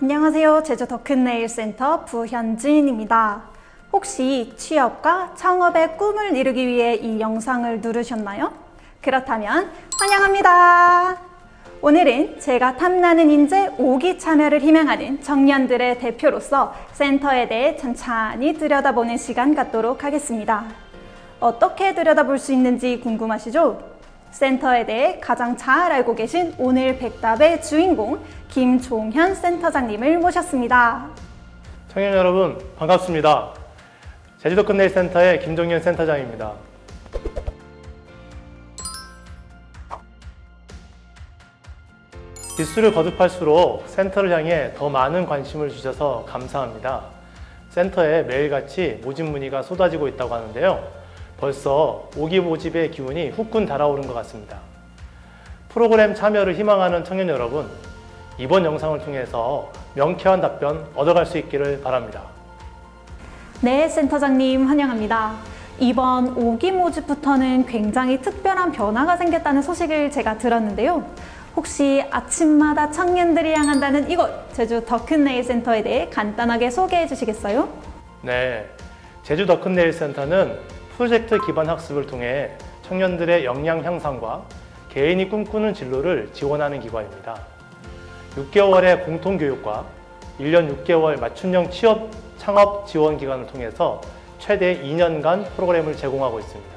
안녕하세요. 제주 더큰네일센터 부현진입니다. 혹시 취업과 창업의 꿈을 이루기 위해 이 영상을 누르셨나요? 그렇다면 환영합니다. 오늘은 제가 탐나는 인재 5기 참여를 희망하는 청년들의 대표로서 센터에 대해 찬찬히 들여다보는 시간 갖도록 하겠습니다. 어떻게 들여다볼 수 있는지 궁금하시죠? 센터에 대해 가장 잘 알고 계신 오늘 백답의 주인공 김종현 센터장님을 모셨습니다. 청년 여러분 반갑습니다. 제주도 끝내일센터의 김종현 센터장입니다. 기수를 거듭할수록 센터를 향해 더 많은 관심을 주셔서 감사합니다. 센터에 매일같이 모집 문의가 쏟아지고 있다고 하는데요. 벌써 5기 모집의 기운이 후끈 달아오른 것 같습니다. 프로그램 참여를 희망하는 청년 여러분, 이번 영상을 통해서 명쾌한 답변 얻어갈 수 있기를 바랍니다. 네, 센터장님 환영합니다. 이번 5기 모집부터는 굉장히 특별한 변화가 생겼다는 소식을 제가 들었는데요. 혹시 아침마다 청년들이 향한다는 이곳 제주 더큰네일센터에 대해 간단하게 소개해 주시겠어요? 네, 제주 더큰네일센터는 프로젝트 기반 학습을 통해 청년들의 역량 향상과 개인이 꿈꾸는 진로를 지원하는 기관입니다. 6개월의 공통교육과 1년 6개월 맞춤형 취업 창업 지원 기간을 통해서 최대 2년간 프로그램을 제공하고 있습니다.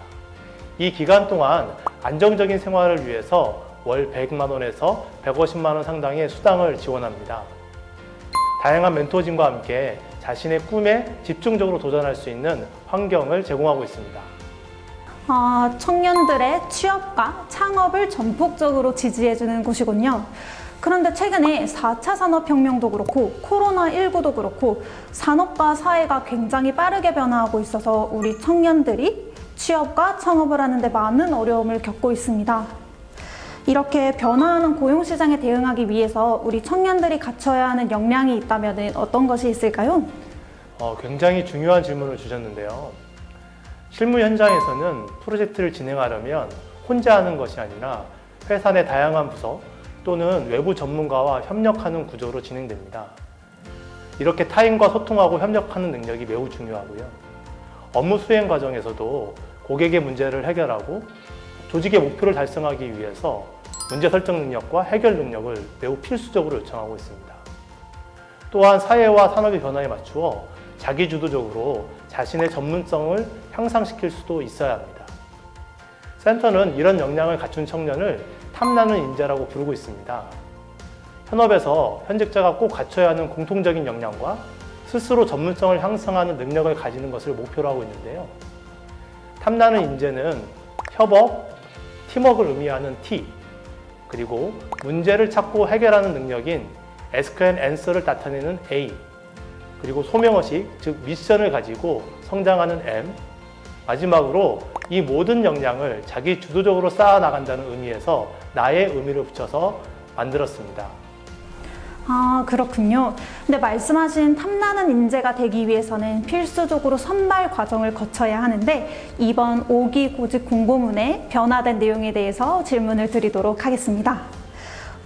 이 기간 동안 안정적인 생활을 위해서 월 100만 원에서 150만 원 상당의 수당을 지원합니다. 다양한 멘토진과 함께 자신의 꿈에 집중적으로 도전할 수 있는 환경을 제공하고 있습니다. 청년들의 취업과 창업을 전폭적으로 지지해주는 곳이군요. 그런데 최근에 4차 산업혁명도 그렇고 코로나19도 그렇고 산업과 사회가 굉장히 빠르게 변화하고 있어서 우리 청년들이 취업과 창업을 하는데 많은 어려움을 겪고 있습니다. 이렇게 변화하는 고용시장에 대응하기 위해서 우리 청년들이 갖춰야 하는 역량이 있다면 어떤 것이 있을까요? 굉장히 중요한 질문을 주셨는데요. 실무 현장에서는 프로젝트를 진행하려면 혼자 하는 것이 아니라 회사 내 다양한 부서 또는 외부 전문가와 협력하는 구조로 진행됩니다. 이렇게 타인과 소통하고 협력하는 능력이 매우 중요하고요. 업무 수행 과정에서도 고객의 문제를 해결하고 조직의 목표를 달성하기 위해서 문제 설정 능력과 해결 능력을 매우 필수적으로 요청하고 있습니다. 또한 사회와 산업의 변화에 맞추어 자기주도적으로 자신의 전문성을 향상시킬 수도 있어야 합니다. 센터는 이런 역량을 갖춘 청년을 탐나는 인재라고 부르고 있습니다. 현업에서 현직자가 꼭 갖춰야 하는 공통적인 역량과 스스로 전문성을 향상하는 능력을 가지는 것을 목표로 하고 있는데요. 탐나는 인재는 협업, 팀워크를 의미하는 T, 그리고 문제를 찾고 해결하는 능력인 Ask and Answer를 나타내는 A, 그리고 소명의식, 즉 미션을 가지고 성장하는 M, 마지막으로 이 모든 역량을 자기 주도적으로 쌓아나간다는 의미에서 나의 의미를 붙여서 만들었습니다. 그렇군요. 근데 말씀하신 탐나는 인재가 되기 위해서는 필수적으로 선발 과정을 거쳐야 하는데 이번 5기 모집 공고문에 변화된 내용에 대해서 질문을 드리도록 하겠습니다.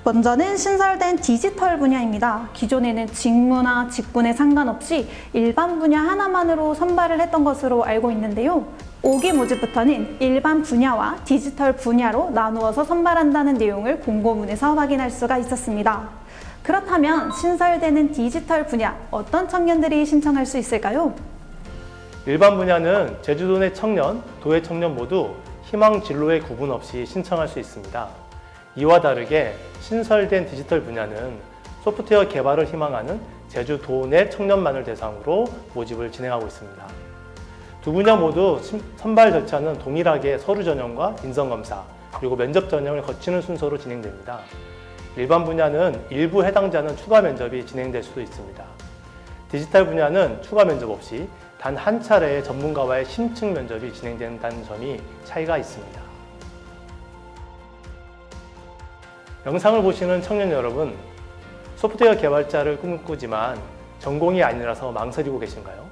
먼저는 신설된 디지털 분야입니다. 기존에는 직무나 직군에 상관없이 일반 분야 하나만으로 선발을 했던 것으로 알고 있는데요. 5기 모집부터는 일반 분야와 디지털 분야로 나누어서 선발한다는 내용을 공고문에서 확인할 수가 있었습니다. 그렇다면 신설되는 디지털 분야, 어떤 청년들이 신청할 수 있을까요? 일반 분야는 제주도 내 청년, 도의 청년 모두 희망 진로의 구분 없이 신청할 수 있습니다. 이와 다르게 신설된 디지털 분야는 소프트웨어 개발을 희망하는 제주도 내 청년만을 대상으로 모집을 진행하고 있습니다. 두 분야 모두 선발 절차는 동일하게 서류 전형과 인성검사, 그리고 면접 전형을 거치는 순서로 진행됩니다. 일반 분야는 일부 해당자는 추가 면접이 진행될 수도 있습니다. 디지털 분야는 추가 면접 없이 단 한 차례의 전문가와의 심층 면접이 진행된다는 점이 차이가 있습니다. 영상을 보시는 청년 여러분, 소프트웨어 개발자를 꿈꾸지만 전공이 아니라서 망설이고 계신가요?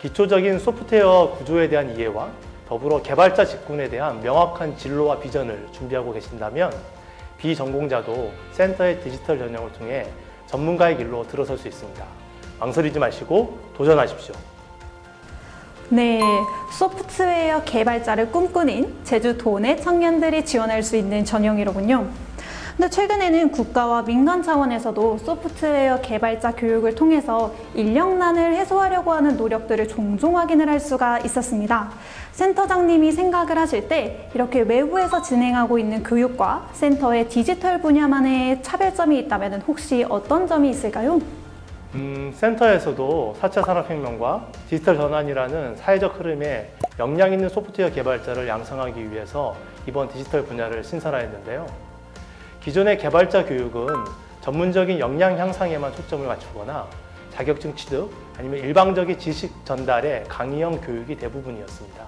기초적인 소프트웨어 구조에 대한 이해와 더불어 개발자 직군에 대한 명확한 진로와 비전을 준비하고 계신다면 비전공자도 센터의 디지털 전형을 통해 전문가의 길로 들어설 수 있습니다. 망설이지 마시고 도전하십시오. 네, 소프트웨어 개발자를 꿈꾸는 제주 도내 청년들이 지원할 수 있는 전형이로군요. 근데 최근에는 국가와 민간 차원에서도 소프트웨어 개발자 교육을 통해서 인력난을 해소하려고 하는 노력들을 종종 확인을 할 수가 있었습니다. 센터장님이 생각을 하실 때 이렇게 외부에서 진행하고 있는 교육과 센터의 디지털 분야만의 차별점이 있다면 혹시 어떤 점이 있을까요? 센터에서도 4차 산업혁명과 디지털 전환이라는 사회적 흐름에 역량 있는 소프트웨어 개발자를 양성하기 위해서 이번 디지털 분야를 신설하였는데요. 기존의 개발자 교육은 전문적인 역량 향상에만 초점을 맞추거나 자격증 취득 아니면 일방적인 지식 전달의 강의형 교육이 대부분이었습니다.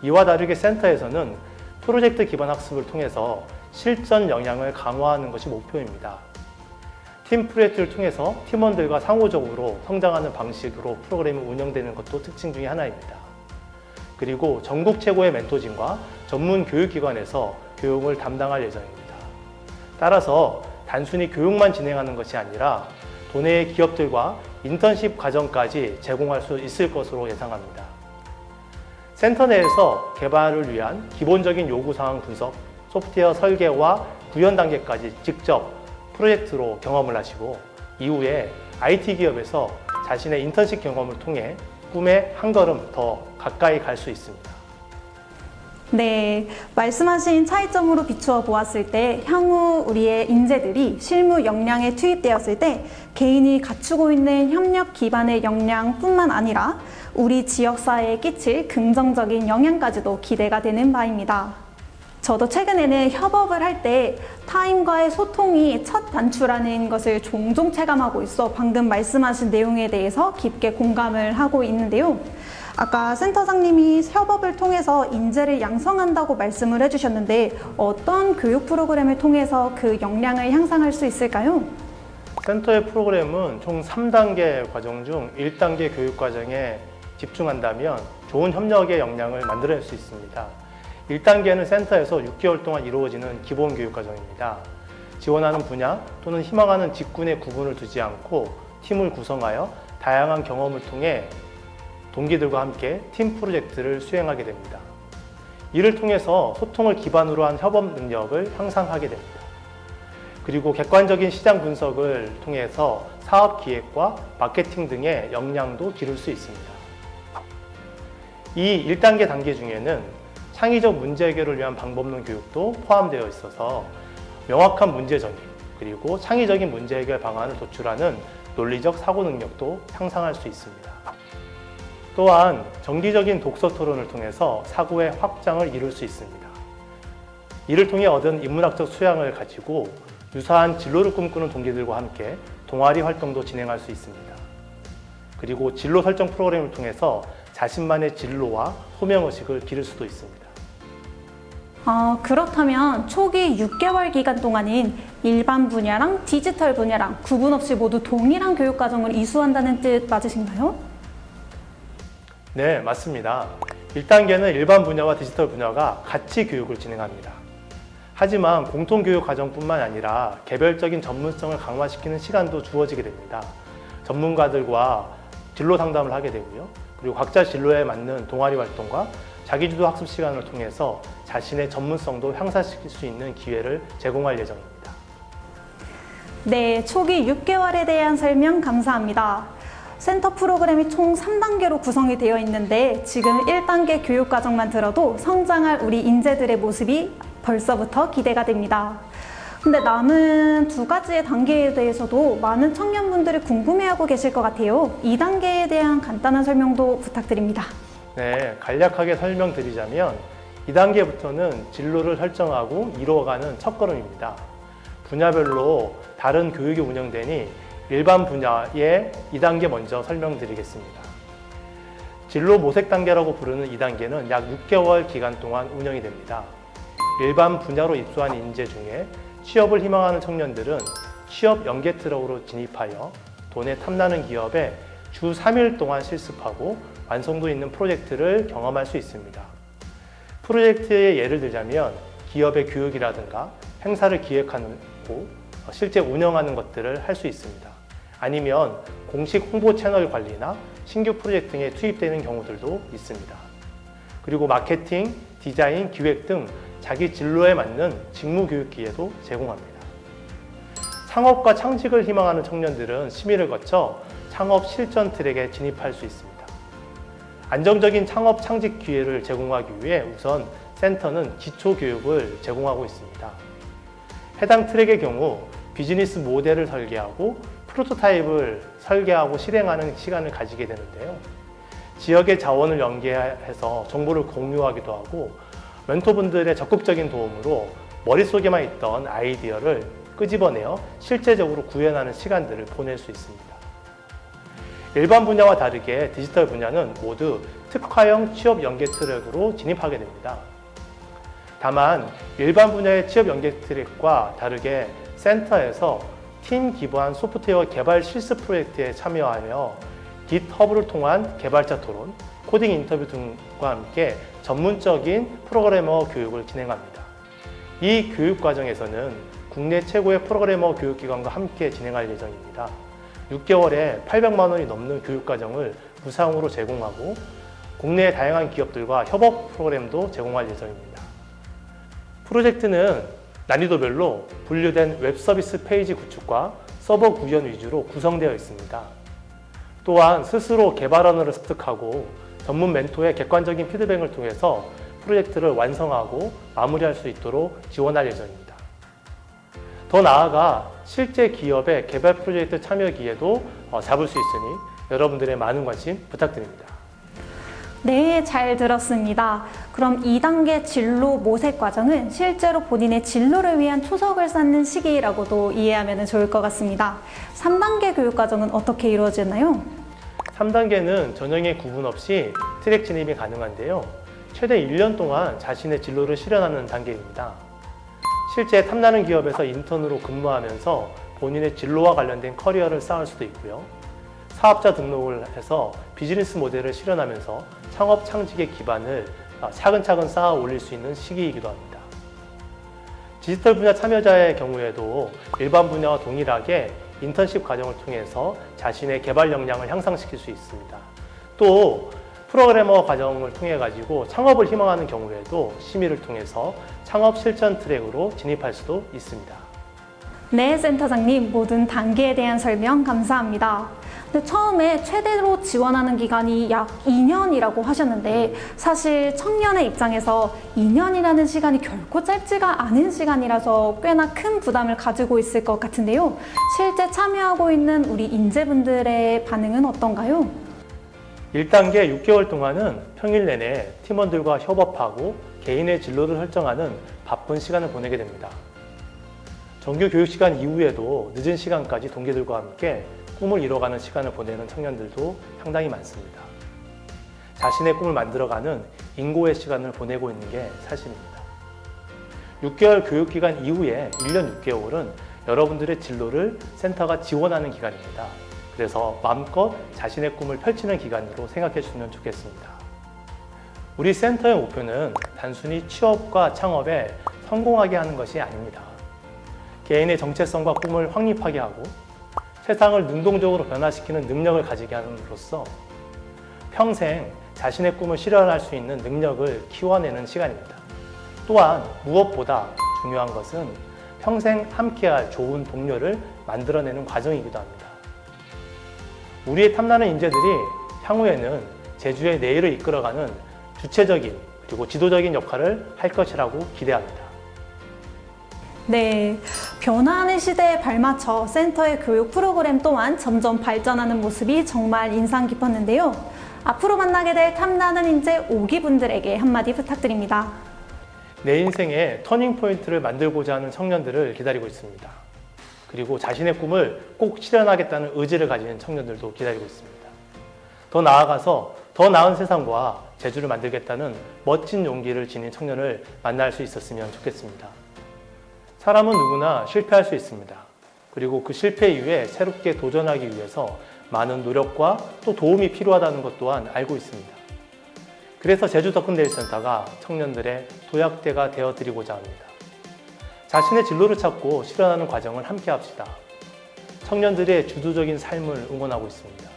이와 다르게 센터에서는 프로젝트 기반 학습을 통해서 실전 역량을 강화하는 것이 목표입니다. 팀 프로젝트를 통해서 팀원들과 상호적으로 성장하는 방식으로 프로그램이 운영되는 것도 특징 중에 하나입니다. 그리고 전국 최고의 멘토진과 전문 교육기관에서 교육을 담당할 예정입니다. 따라서 단순히 교육만 진행하는 것이 아니라 도내의 기업들과 인턴십 과정까지 제공할 수 있을 것으로 예상합니다. 센터 내에서 개발을 위한 기본적인 요구사항 분석, 소프트웨어 설계와 구현 단계까지 직접 프로젝트로 경험을 하시고 이후에 IT 기업에서 자신의 인턴십 경험을 통해 꿈에 한 걸음 더 가까이 갈 수 있습니다. 네, 말씀하신 차이점으로 비추어 보았을 때 향후 우리의 인재들이 실무 역량에 투입되었을 때 개인이 갖추고 있는 협력 기반의 역량뿐만 아니라 우리 지역사회에 끼칠 긍정적인 영향까지도 기대가 되는 바입니다. 저도 최근에는 협업을 할 때 타인과의 소통이 첫 단추라는 것을 종종 체감하고 있어 방금 말씀하신 내용에 대해서 깊게 공감을 하고 있는데요. 아까 센터장님이 협업을 통해서 인재를 양성한다고 말씀을 해주셨는데 어떤 교육 프로그램을 통해서 그 역량을 향상할 수 있을까요? 센터의 프로그램은 총 3단계 과정 중 1단계 교육 과정에 집중한다면 좋은 협력의 역량을 만들어낼 수 있습니다. 1단계는 센터에서 6개월 동안 이루어지는 기본 교육 과정입니다. 지원하는 분야 또는 희망하는 직군의 구분을 두지 않고 팀을 구성하여 다양한 경험을 통해 동기들과 함께 팀 프로젝트를 수행하게 됩니다. 이를 통해서 소통을 기반으로 한 협업 능력을 향상하게 됩니다. 그리고 객관적인 시장 분석을 통해서 사업 기획과 마케팅 등의 역량도 기를 수 있습니다. 이 1단계 단계 중에는 창의적 문제 해결을 위한 방법론 교육도 포함되어 있어서 명확한 문제 정의 그리고 창의적인 문제 해결 방안을 도출하는 논리적 사고 능력도 향상할 수 있습니다. 또한 정기적인 독서 토론을 통해서 사고의 확장을 이룰 수 있습니다. 이를 통해 얻은 인문학적 수양을 가지고 유사한 진로를 꿈꾸는 동기들과 함께 동아리 활동도 진행할 수 있습니다. 그리고 진로 설정 프로그램을 통해서 자신만의 진로와 소명의식을 기를 수도 있습니다. 그렇다면 초기 6개월 기간 동안은 일반 분야랑 디지털 분야랑 구분 없이 모두 동일한 교육 과정을 이수한다는 뜻 맞으신가요? 네, 맞습니다. 1단계는 일반 분야와 디지털 분야가 같이 교육을 진행합니다. 하지만 공통교육 과정뿐만 아니라 개별적인 전문성을 강화시키는 시간도 주어지게 됩니다. 전문가들과 진로 상담을 하게 되고요. 그리고 각자 진로에 맞는 동아리 활동과 자기주도 학습 시간을 통해서 자신의 전문성도 향상시킬 수 있는 기회를 제공할 예정입니다. 네, 초기 6개월에 대한 설명 감사합니다. 센터 프로그램이 총 3단계로 구성이 되어 있는데 지금 1단계 교육 과정만 들어도 성장할 우리 인재들의 모습이 벌써부터 기대가 됩니다. 근데 남은 2가지의 단계에 대해서도 많은 청년분들이 궁금해하고 계실 것 같아요. 2단계에 대한 간단한 설명도 부탁드립니다. 네, 간략하게 설명드리자면 2단계부터는 진로를 설정하고 이루어가는 첫걸음입니다. 분야별로 다른 교육이 운영되니 일반 분야의 2단계 먼저 설명드리겠습니다. 진로 모색 단계라고 부르는 2단계는 약 6개월 기간 동안 운영이 됩니다. 일반 분야로 입소한 인재 중에 취업을 희망하는 청년들은 취업 연계 트럭으로 진입하여 도내 탐나는 기업에 주 3일 동안 실습하고 완성도 있는 프로젝트를 경험할 수 있습니다. 프로젝트의 예를 들자면 기업의 교육이라든가 행사를 기획하고 실제 운영하는 것들을 할 수 있습니다. 아니면 공식 홍보 채널 관리나 신규 프로젝트 등에 투입되는 경우들도 있습니다. 그리고 마케팅, 디자인, 기획 등 자기 진로에 맞는 직무 교육 기회도 제공합니다. 창업과 창직을 희망하는 청년들은 심의를 거쳐 창업 실전 트랙에 진입할 수 있습니다. 안정적인 창업 창직 기회를 제공하기 위해 우선 센터는 기초 교육을 제공하고 있습니다. 해당 트랙의 경우 비즈니스 모델을 설계하고 프로토타입을 설계하고 실행하는 시간을 가지게 되는데요. 지역의 자원을 연계해서 정보를 공유하기도 하고 멘토분들의 적극적인 도움으로 머릿속에만 있던 아이디어를 끄집어내어 실제적으로 구현하는 시간들을 보낼 수 있습니다. 일반 분야와 다르게 디지털 분야는 모두 특화형 취업 연계 트랙으로 진입하게 됩니다. 다만 일반 분야의 취업 연계 트랙과 다르게 센터에서 팀 기반 소프트웨어 개발 실습 프로젝트에 참여하며 깃허브를 통한 개발자 토론, 코딩 인터뷰 등과 함께 전문적인 프로그래머 교육을 진행합니다. 이 교육 과정에서는 국내 최고의 프로그래머 교육기관과 함께 진행할 예정입니다. 6개월에 800만 원이 넘는 교육 과정을 무상으로 제공하고 국내 다양한 기업들과 협업 프로그램도 제공할 예정입니다. 프로젝트는 난이도별로 분류된 웹 서비스 페이지 구축과 서버 구현 위주로 구성되어 있습니다. 또한 스스로 개발 언어를 습득하고 전문 멘토의 객관적인 피드백을 통해서 프로젝트를 완성하고 마무리할 수 있도록 지원할 예정입니다. 더 나아가 실제 기업의 개발 프로젝트 참여 기회도 잡을 수 있으니 여러분들의 많은 관심 부탁드립니다. 네, 잘 들었습니다. 그럼 2단계 진로 모색 과정은 실제로 본인의 진로를 위한 초석을 쌓는 시기라고도 이해하면 좋을 것 같습니다. 3단계 교육 과정은 어떻게 이루어지나요? 3단계는 전형의 구분 없이 트랙 진입이 가능한데요. 최대 1년 동안 자신의 진로를 실현하는 단계입니다. 실제 탐나는 기업에서 인턴으로 근무하면서 본인의 진로와 관련된 커리어를 쌓을 수도 있고요. 사업자 등록을 해서 비즈니스 모델을 실현하면서 창업 창직의 기반을 차근차근 쌓아 올릴 수 있는 시기이기도 합니다. 디지털 분야 참여자의 경우에도 일반 분야와 동일하게 인턴십 과정을 통해서 자신의 개발 역량을 향상시킬 수 있습니다. 또 프로그래머 과정을 통해 가지고 창업을 희망하는 경우에도 심의를 통해서 창업 실전 트랙으로 진입할 수도 있습니다. 네, 센터장님, 모든 단계에 대한 설명 감사합니다. 근데 처음에 최대로 지원하는 기간이 약 2년이라고 하셨는데 사실 청년의 입장에서 2년이라는 시간이 결코 짧지가 않은 시간이라서 꽤나 큰 부담을 가지고 있을 것 같은데요. 실제 참여하고 있는 우리 인재분들의 반응은 어떤가요? 1단계 6개월 동안은 평일 내내 팀원들과 협업하고 개인의 진로를 설정하는 바쁜 시간을 보내게 됩니다. 정규 교육 시간 이후에도 늦은 시간까지 동기들과 함께 꿈을 이뤄가는 시간을 보내는 청년들도 상당히 많습니다. 자신의 꿈을 만들어가는 인고의 시간을 보내고 있는 게 사실입니다. 6개월 교육기간 이후에 1년 6개월은 여러분들의 진로를 센터가 지원하는 기간입니다. 그래서 마음껏 자신의 꿈을 펼치는 기간으로 생각해 주시면 좋겠습니다. 우리 센터의 목표는 단순히 취업과 창업에 성공하게 하는 것이 아닙니다. 개인의 정체성과 꿈을 확립하게 하고 세상을 능동적으로 변화시키는 능력을 가지게 함으로써 평생 자신의 꿈을 실현할 수 있는 능력을 키워내는 시간입니다. 또한 무엇보다 중요한 것은 평생 함께할 좋은 동료를 만들어내는 과정이기도 합니다. 우리의 탐나는 인재들이 향후에는 제주의 내일을 이끌어가는 주체적인 그리고 지도적인 역할을 할 것이라고 기대합니다. 네, 변화하는 시대에 발맞춰 센터의 교육 프로그램 또한 점점 발전하는 모습이 정말 인상 깊었는데요. 앞으로 만나게 될 탐나는 인재 5기 분들에게 한마디 부탁드립니다. 내 인생의 터닝포인트를 만들고자 하는 청년들을 기다리고 있습니다. 그리고 자신의 꿈을 꼭 실현하겠다는 의지를 가진 청년들도 기다리고 있습니다. 더 나아가서 더 나은 세상과 제주를 만들겠다는 멋진 용기를 지닌 청년을 만날 수 있었으면 좋겠습니다. 사람은 누구나 실패할 수 있습니다. 그리고 그 실패 이후에 새롭게 도전하기 위해서 많은 노력과 또 도움이 필요하다는 것 또한 알고 있습니다. 그래서 제주 덕근데일센터가 청년들의 도약대가 되어드리고자 합니다. 자신의 진로를 찾고 실현하는 과정을 함께 합시다. 청년들의 주도적인 삶을 응원하고 있습니다.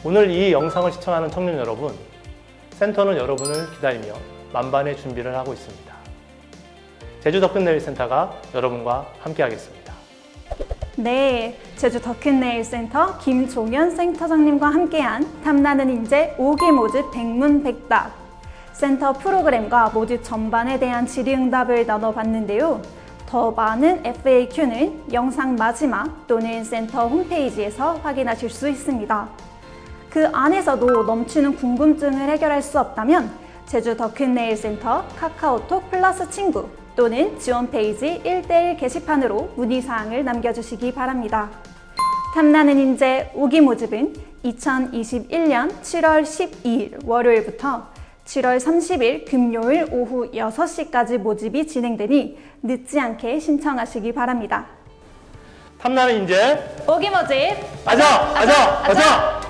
오늘 이 영상을 시청하는 청년 여러분, 센터는 여러분을 기다리며 만반의 준비를 하고 있습니다. 제주 더큰네일센터가 여러분과 함께하겠습니다. 네, 제주 더큰네일센터 김종현 센터장님과 함께한 탐나는 인재 5기 모집 백문백답 센터 프로그램과 모집 전반에 대한 질의응답을 나눠봤는데요. 더 많은 FAQ는 영상 마지막 또는 센터 홈페이지에서 확인하실 수 있습니다. 그 안에서도 넘치는 궁금증을 해결할 수 없다면 제주 더큰네일센터 카카오톡 플러스 친구 또는 지원 페이지 1:1 게시판으로 문의사항을 남겨주시기 바랍니다. 탐나는 인재 5기 모집은 2021년 7월 12일 월요일부터 7월 30일 금요일 오후 6시까지 모집이 진행되니 늦지 않게 신청하시기 바랍니다. 탐나는 인재 5기 모집 아자!